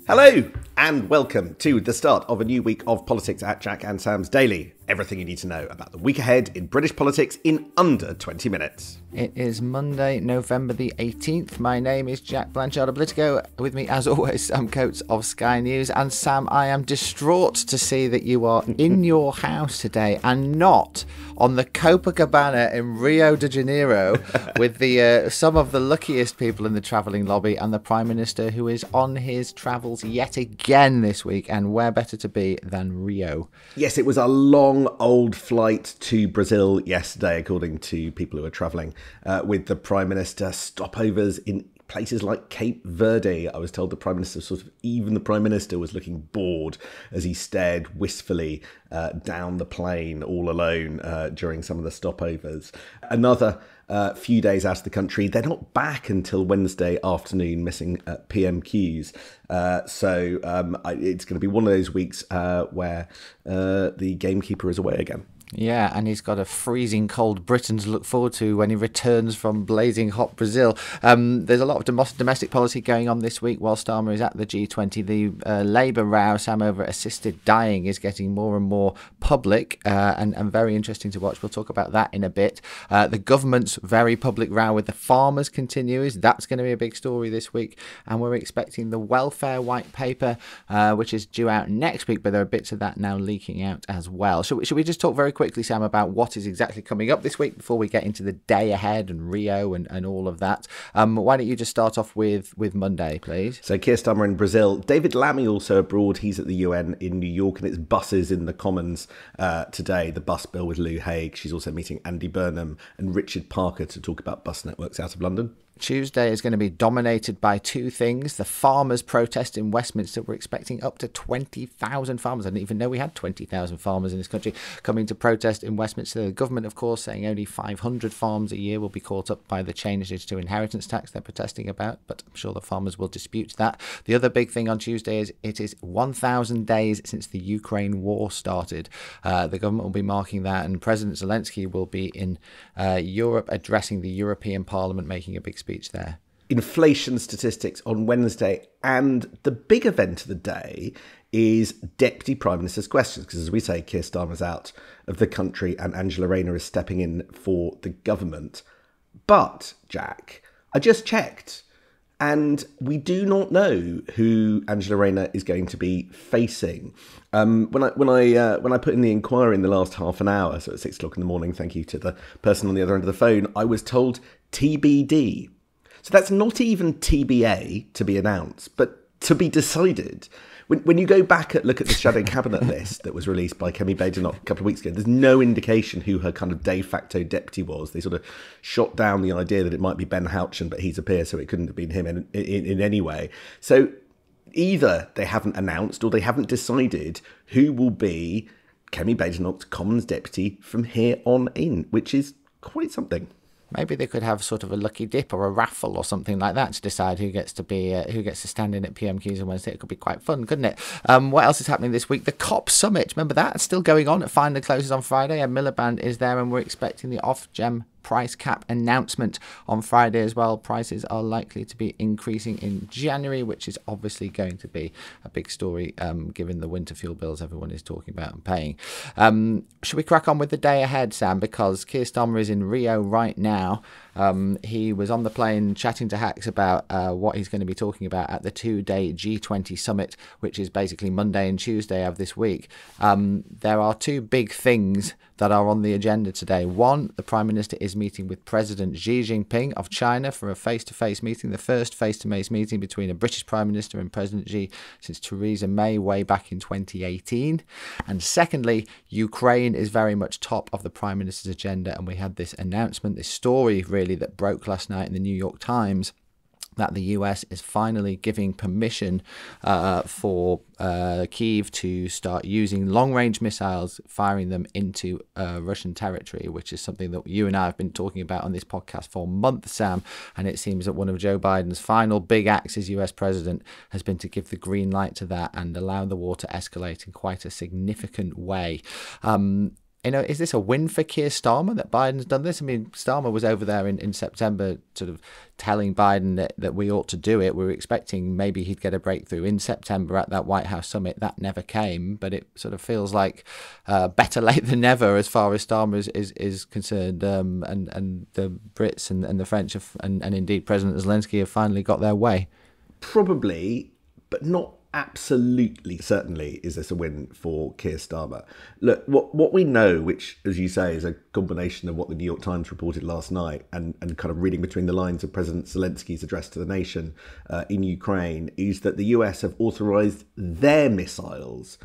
Hello and welcome to the start of a new week of politics at Jack and Sam's Daily. Everything you need to know about the week ahead in British politics in under 20 minutes. It is Monday, November the 18th. My name is Jack Blanchard of Politico. With me, as always, Sam Coates of Sky News. And Sam, I am distraught to see that you are in your house today and not on the Copacabana in Rio de Janeiro with the some of the luckiest people in the travelling lobby and the Prime Minister, who is on his travels yet again this week. And where better to be than Rio? Yes, it was a long old flight to Brazil yesterday, according to people who are travelling with the Prime Minister. Stopovers in places like Cape Verde. I was told the Prime Minister, even the Prime Minister was looking bored as he stared wistfully down the plane all alone during some of the stopovers. Another few days out of the country. They're not back until Wednesday afternoon, missing PMQs. So it's going to be one of those weeks where the gamekeeper is away again. Yeah, and he's got a freezing cold Britain to look forward to when he returns from blazing hot Brazil. There's a lot of domestic policy going on this week while Starmer is at the G20. The Labour row, Sam, over assisted dying is getting more and more public and very interesting to watch. We'll talk about that in a bit. The government's very public row with the farmers continues. That's going to be a big story this week. And we're expecting the welfare white paper, which is due out next week, but there are bits of that now leaking out as well. Should we just talk very quickly, Sam, about what is exactly coming up this week before we get into the day ahead and Rio and all of that? Why don't you just start off with Monday, please? So Keir Starmer in Brazil, David Lammy also abroad. He's at the UN in New York, and it's buses in the Commons today. The bus bill with Lou Haig. She's also meeting Andy Burnham and Richard Parker to talk about bus networks out of London. Tuesday is going to be dominated by two things. The farmers' protest in Westminster. We're expecting up to 20,000 farmers. I didn't even know we had 20,000 farmers in this country coming to protest in Westminster. The government, of course, saying only 500 farms a year will be caught up by the changes to inheritance tax they're protesting about, but I'm sure the farmers will dispute that. The other big thing on Tuesday is it is 1,000 days since the Ukraine war started. The government will be marking that, and President Zelensky will be in Europe addressing the European Parliament, making a big speech there. Inflation statistics on Wednesday, and the big event of the day is Deputy Prime Minister's questions, because as we say, Keir Starmer's out of the country and Angela Rayner is stepping in for the government. But, Jack, I just checked, and we do not know who Angela Rayner is going to be facing. When I put in the inquiry in the last half an hour, so at 6 o'clock in the morning, thank you to the person on the other end of the phone, I was told TBD. So that's not even TBA, to be announced, but to be decided. When you go back and look at the shadow cabinet list that was released by Kemi Badenoch a couple of weeks ago, there's no indication who her kind of de facto deputy was. They sort of shot down the idea that it might be Ben Houchen, but he's a peer, so it couldn't have been him in any way. So either they haven't announced or they haven't decided who will be Kemi Badenoch's Commons deputy from here on in, which is quite something. Maybe they could have sort of a lucky dip or a raffle or something like that to decide who gets to stand in at PMQs on Wednesday. It could be quite fun, couldn't it? What else is happening this week? The COP Summit. Remember that? It's still going on. It finally closes on Friday. Ed Miliband is there, and we're expecting the Ofgem price cap announcement on Friday as well. Prices are likely to be increasing in January, which is obviously going to be a big story given the winter fuel bills everyone is talking about and paying. Should we crack on with the day ahead, Sam? Because Keir Starmer is in Rio right now. He was on the plane chatting to hacks about what he's going to be talking about at the 2-day G20 summit, which is basically Monday and Tuesday of this week. There are two big things that are on the agenda today. One, the Prime Minister is meeting with President Xi Jinping of China for a face-to-face meeting, the first face-to-face meeting between a British Prime Minister and President Xi since Theresa May way back in 2018. And secondly, Ukraine is very much top of the Prime Minister's agenda, and we had this announcement, this story really that broke last night in the New York Times, that the US is finally giving permission for Kyiv to start using long-range missiles, firing them into Russian territory, which is something that you and I have been talking about on this podcast for months, Sam. And it seems that one of Joe Biden's final big acts as US president has been to give the green light to that and allow the war to escalate in quite a significant way. is this a win for Keir Starmer that Biden's done this? I mean, Starmer was over there in September sort of telling Biden that we ought to do it. We were expecting maybe he'd get a breakthrough in September at that White House summit. That never came, but it sort of feels like better late than never as far as Starmer is concerned. And the Brits and the French and indeed President Zelensky have finally got their way. Probably, but not absolutely. Certainly is this a win for Keir Starmer. Look, what we know, which, as you say, is a combination of what the New York Times reported last night and kind of reading between the lines of President Zelensky's address to the nation in Ukraine, is that the US have authorized their missiles,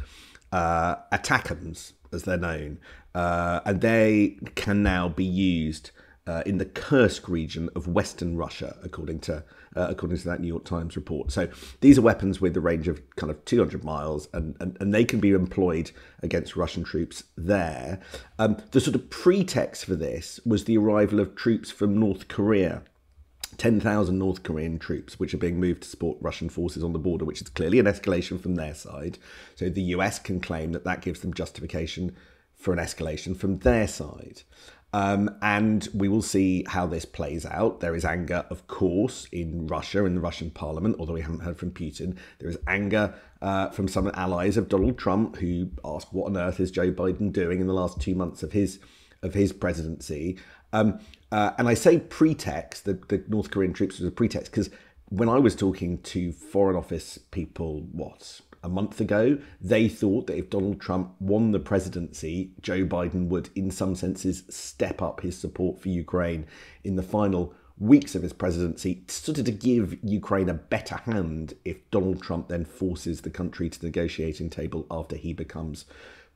ATACMS, as they're known, and they can now be used in the Kursk region of Western Russia, according to that New York Times report. So these are weapons with a range of kind of 200 miles, and they can be employed against Russian troops there. The sort of pretext for this was the arrival of troops from North Korea. 10,000 North Korean troops, which are being moved to support Russian forces on the border, which is clearly an escalation from their side. So the US can claim that gives them justification for an escalation from their side. And we will see how this plays out. There is anger, of course, in Russia, in the Russian parliament, although we haven't heard from Putin. There is anger from some allies of Donald Trump who ask, what on earth is Joe Biden doing in the last 2 months of his presidency? And I say pretext, the North Korean troops was a pretext, because when I was talking to Foreign Office people, a month ago, they thought that if Donald Trump won the presidency, Joe Biden would, in some senses, step up his support for Ukraine in the final weeks of his presidency, sort of to give Ukraine a better hand if Donald Trump then forces the country to the negotiating table after he becomes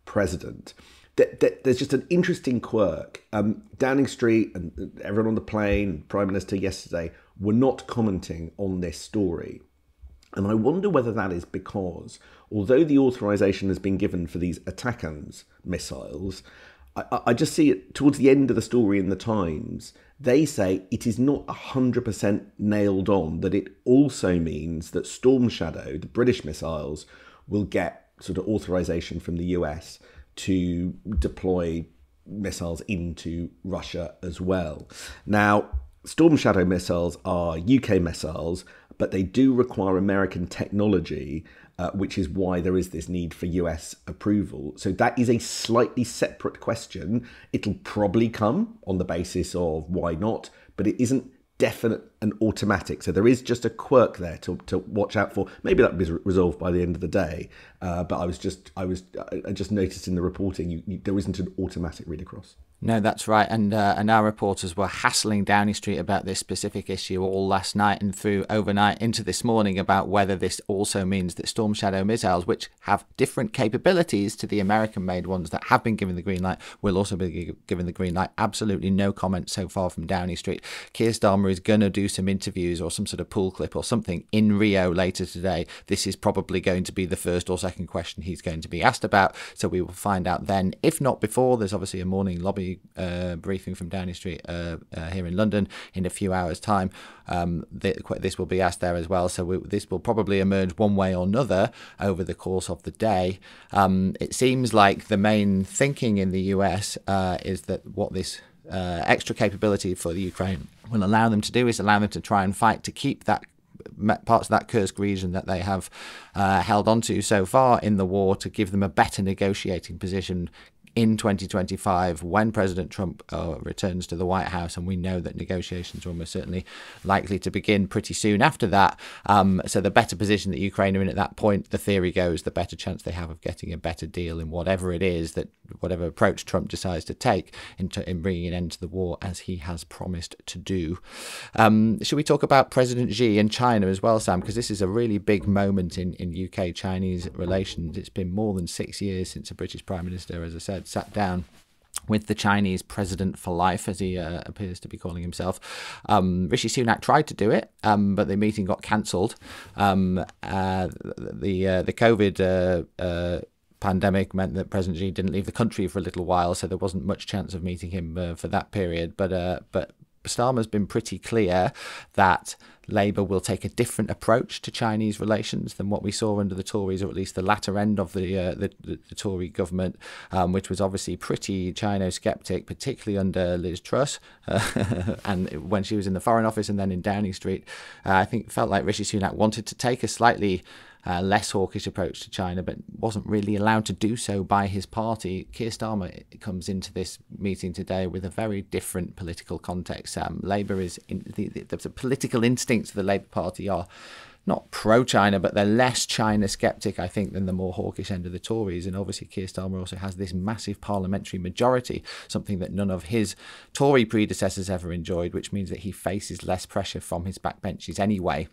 president. There's just an interesting quirk. Downing Street and everyone on the plane, Prime Minister yesterday, were not commenting on this story. And I wonder whether that is because, although the authorization has been given for these ATACMS missiles, I just see it towards the end of the story in the Times, they say it is not 100% nailed on, that it also means that Storm Shadow, the British missiles, will get sort of authorization from the US to deploy missiles into Russia as well. Now, Storm Shadow missiles are UK missiles, but they do require American technology, which is why there is this need for US approval. So that is a slightly separate question. It'll probably come on the basis of why not, but it isn't definite and automatic. So there is just a quirk there to watch out for. Maybe that will be resolved by the end of the day. But I just noticed in the reporting there isn't an automatic read across. No, that's right. And our reporters were hassling Downing Street about this specific issue all last night and through overnight into this morning about whether this also means that Storm Shadow missiles, which have different capabilities to the American-made ones that have been given the green light, will also be given the green light. Absolutely no comment so far from Downing Street. Keir Starmer is going to do some interviews or some sort of pool clip or something in Rio later today. This is probably going to be the first or second question he's going to be asked about. So we will find out then, if not before. There's obviously a morning lobby briefing from Downing Street here in London in a few hours' time. This will be asked there as well. So this will probably emerge one way or another over the course of the day. It seems like the main thinking in the US is that what this extra capability for the Ukraine will allow them to do is allow them to try and fight to keep that parts of that Kursk region that they have held onto so far in the war, to give them a better negotiating position in 2025 when President Trump returns to the White House, and we know that negotiations are almost certainly likely to begin pretty soon after that. So the better position that Ukraine are in at that point, the theory goes, the better chance they have of getting a better deal in whatever it is, that whatever approach Trump decides to take in bringing an end to the war, as he has promised to do. Should we talk about President Xi and China as well, Sam? Because this is a really big moment in UK-Chinese relations. It's been more than 6 years since a British Prime Minister, as I said, sat down with the Chinese president for life, as he appears to be calling himself. Rishi Sunak tried to do it, but the meeting got cancelled. The COVID pandemic meant that President Xi didn't leave the country for a little while, so there wasn't much chance of meeting him for that period. But Starmer's been pretty clear that Labour will take a different approach to Chinese relations than what we saw under the Tories, or at least the latter end of the Tory government, which was obviously pretty China-sceptic, particularly under Liz Truss, and when she was in the Foreign Office and then in Downing Street. I think it felt like Rishi Sunak wanted to take a slightly less hawkish approach to China, but wasn't really allowed to do so by his party. Keir Starmer comes into this meeting today with a very different political context. Labour is the political instincts of the Labour Party are not pro-China, but they're less China-sceptic, I think, than the more hawkish end of the Tories. And obviously Keir Starmer also has this massive parliamentary majority, something that none of his Tory predecessors ever enjoyed, which means that he faces less pressure from his backbenches anyway.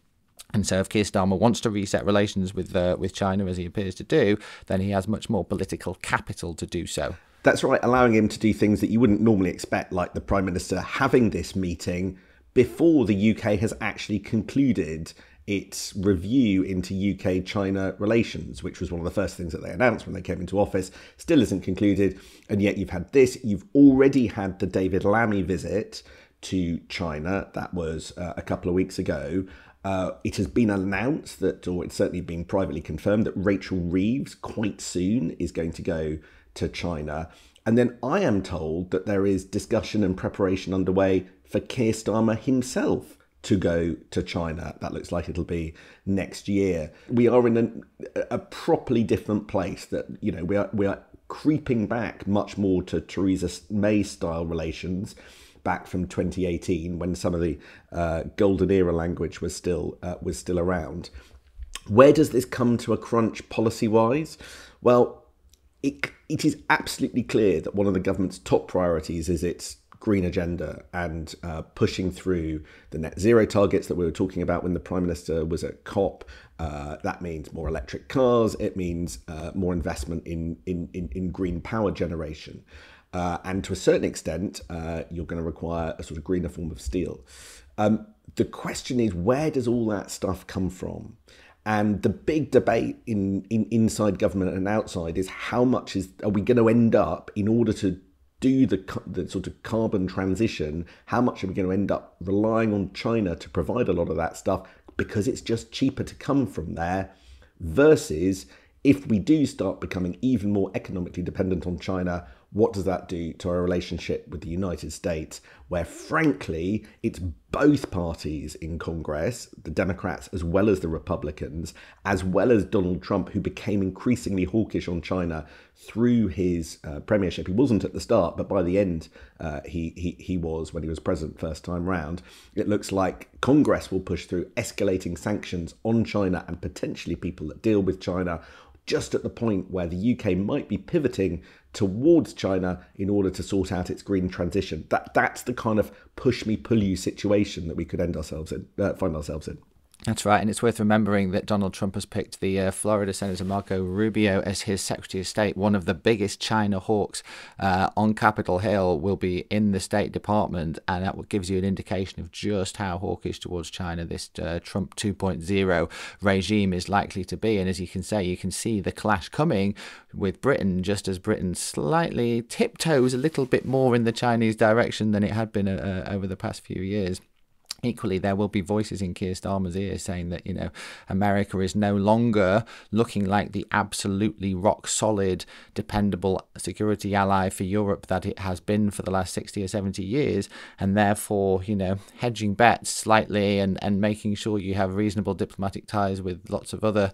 And so if Keir Starmer wants to reset relations with China, as he appears to do, then he has much more political capital to do so. That's right, allowing him to do things that you wouldn't normally expect, like the Prime Minister having this meeting before the UK has actually concluded its review into UK-China relations, which was one of the first things that they announced when they came into office. Still isn't concluded, and yet you've had this. You've already had the David Lammy visit to China. That was a couple of weeks ago. It has been announced that, or it's certainly been privately confirmed, that Rachel Reeves quite soon is going to go to China. And then I am told that there is discussion and preparation underway for Keir Starmer himself to go to China. That looks like it'll be next year. We are in a properly different place. That, you know, we are creeping back much more to Theresa May style relations back from 2018, when some of the golden era language was still around. Where does this come to a crunch policy-wise? Well, it is absolutely clear that one of the government's top priorities is its green agenda and pushing through the net zero targets that we were talking about when the Prime Minister was at COP. That means more electric cars. It means more investment in green power generation. And to a certain extent, you're going to require a sort of greener form of steel. The question is, where does all that stuff come from? And the big debate inside government and outside is how much are we going to end up, in order to do the sort of carbon transition, how much are we going to end up relying on China to provide a lot of that stuff because it's just cheaper to come from there, versus if we do start becoming even more economically dependent on China, what does that do to our relationship with the United States, where, frankly, it's both parties in Congress, the Democrats as well as the Republicans, as well as Donald Trump, who became increasingly hawkish on China through his premiership. He wasn't at the start, but by the end, he was, when he was president first time round. It looks like Congress will push through escalating sanctions on China and potentially people that deal with China, just at the point where the UK might be pivoting towards China in order to sort out its green transition. That's the kind of push me, pull you situation that we could find ourselves in. That's right, and it's worth remembering that Donald Trump has picked the Florida Senator Marco Rubio as his Secretary of State. One of the biggest China hawks on Capitol Hill will be in the State Department, and that gives you an indication of just how hawkish towards China this Trump 2.0 regime is likely to be. And as you can see the clash coming with Britain, just as Britain slightly tiptoes a little bit more in the Chinese direction than it had been over the past few years. Equally, there will be voices in Keir Starmer's ear saying that, you know, America is no longer looking like the absolutely rock-solid, dependable security ally for Europe that it has been for the last 60 or 70 years, and therefore, you know, hedging bets slightly and making sure you have reasonable diplomatic ties with lots of other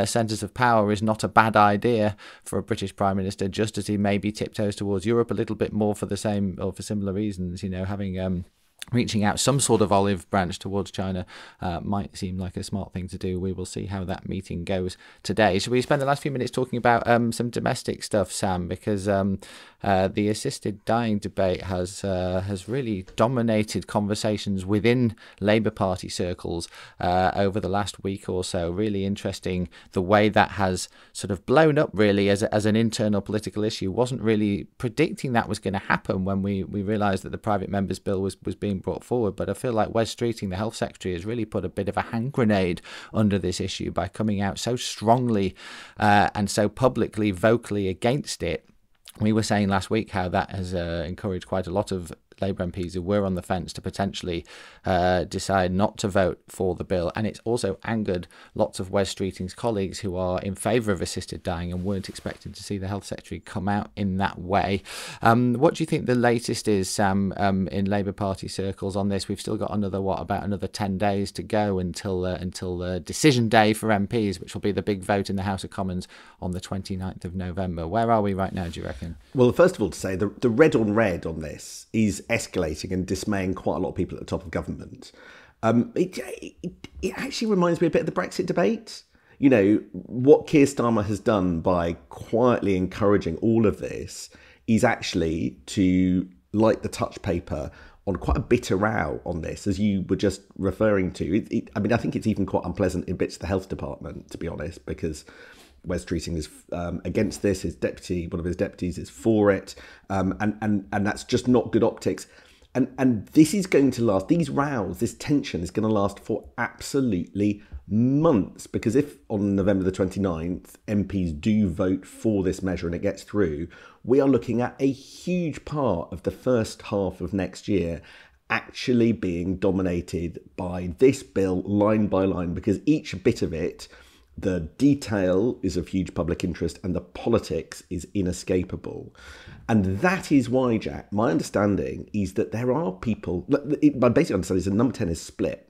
centres of power is not a bad idea for a British Prime Minister, just as he maybe tiptoes towards Europe a little bit more for the same or for similar reasons, you know, having reaching out some sort of olive branch towards China might seem like a smart thing to do. We will see how that meeting goes today. Should we spend the last few minutes talking about some domestic stuff, Sam? Because the assisted dying debate has really dominated conversations within Labour Party circles over the last week or so. Really interesting the way that has sort of blown up really as an internal political issue. Wasn't really predicting that was going to happen when we realised that the private members bill was being brought forward, but I feel like Wes Streeting, the health secretary, has really put a bit of a hand grenade under this issue by coming out so strongly and so publicly, vocally against it. We were saying last week how that has encouraged quite a lot of Labour MPs who were on the fence to potentially decide not to vote for the bill. And it's also angered lots of Wes Streeting's colleagues who are in favour of assisted dying and weren't expecting to see the Health Secretary come out in that way. What do you think the latest is, Sam, in Labour Party circles on this? We've still got about another 10 days to go until the decision day for MPs, which will be the big vote in the House of Commons on the 29th of November. Where are we right now, do you reckon? Well, first of all, to say the red on red on this is escalating and dismaying quite a lot of people at the top of government. It actually reminds me a bit of the Brexit debate. You know, what Keir Starmer has done by quietly encouraging all of this is actually to light the touch paper on quite a bitter row on this, as you were just referring to. I mean, I think it's even quite unpleasant in bits of the health department, to be honest, because Wes Streeting is against this. One of his deputies is for it, and that's just not good optics. And this is going to last. These rows, this tension is going to last for absolutely months, because if on November the 29th MPs do vote for this measure and it gets through, we are looking at a huge part of the first half of next year actually being dominated by this bill line by line, because each bit of it, the detail is of huge public interest and the politics is inescapable. And that is why, Jack, my understanding is that there are people, my basic understanding is that number 10 is split.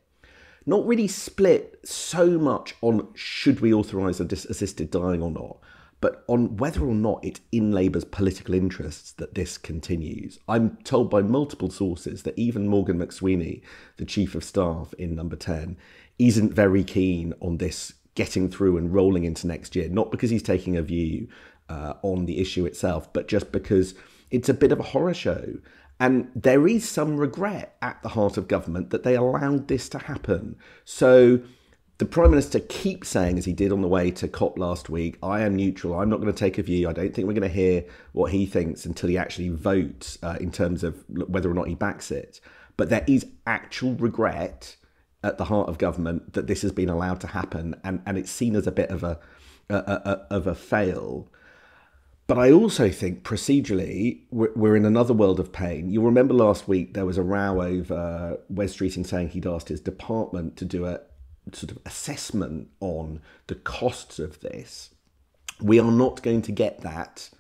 Not really split so much on should we authorise assisted dying or not, but on whether or not it's in Labour's political interests that this continues. I'm told by multiple sources that even Morgan McSweeney, the Chief of Staff in number 10, isn't very keen on this getting through and rolling into next year, not because he's taking a view on the issue itself, but just because it's a bit of a horror show. And there is some regret at the heart of government that they allowed this to happen. So the Prime Minister keeps saying, as he did on the way to COP last week, I am neutral, I'm not going to take a view, I don't think we're going to hear what he thinks until he actually votes in terms of whether or not he backs it. But there is actual regret at the heart of government that this has been allowed to happen, and it's seen as a bit of a fail. But I also think procedurally, we're in another world of pain. You'll remember last week there was a row over Wes Streeting saying he'd asked his department to do a sort of assessment on the costs of this. We are not going to get that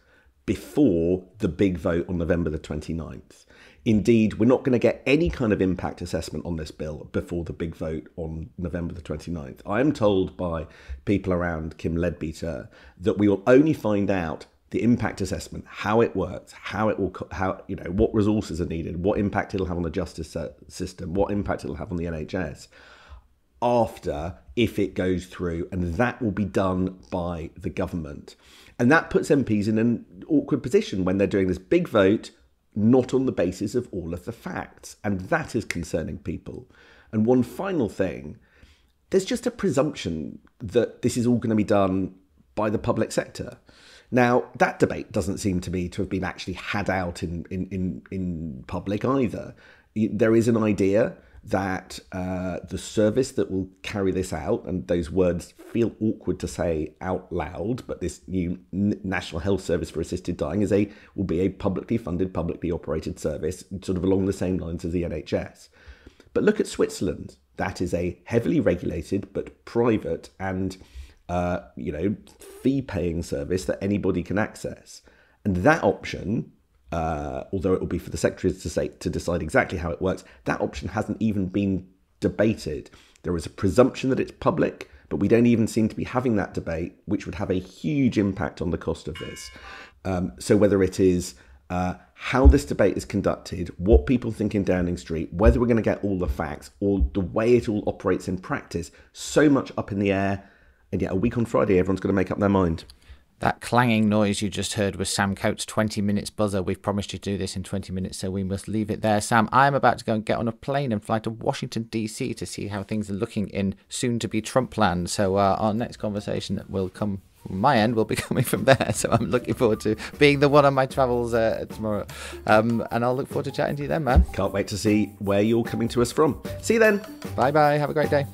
before the big vote on November the 29th. Indeed, we're not going to get any kind of impact assessment on this bill before the big vote on November the 29th. I am told by people around Kim Leadbeater that we will only find out the impact assessment, how it works, what resources are needed, what impact it'll have on the justice system, what impact it'll have on the NHS, after, if it goes through, and that will be done by the government. And that puts MPs in an awkward position when they're doing this big vote, not on the basis of all of the facts. And that is concerning people. And one final thing, there's just a presumption that this is all going to be done by the public sector. Now, that debate doesn't seem to me to have been actually had out in public either. There is an idea that the service that will carry this out, and those words feel awkward to say out loud, but this new National Health Service for Assisted Dying will be a publicly funded, publicly operated service, sort of along the same lines as the NHS. But look at Switzerland. That is a heavily regulated but private and fee-paying service that anybody can access. And that option, although it will be for the secretaries to decide exactly how it works, that option hasn't even been debated. There is a presumption that it's public, but we don't even seem to be having that debate, which would have a huge impact on the cost of this. So whether it is how this debate is conducted, what people think in Downing Street, whether we're going to get all the facts, or the way it all operates in practice, so much up in the air. And yet a week on Friday, everyone's going to make up their mind. That clanging noise you just heard was Sam Coates' 20 minutes buzzer. We've promised you to do this in 20 minutes, so we must leave it there. Sam, I'm about to go and get on a plane and fly to Washington, D.C. to see how things are looking in soon-to-be Trump land. So our next conversation that will come from my end will be coming from there. So I'm looking forward to being the one on my travels tomorrow. And I'll look forward to chatting to you then, man. Can't wait to see where you're coming to us from. See you then. Bye-bye. Have a great day.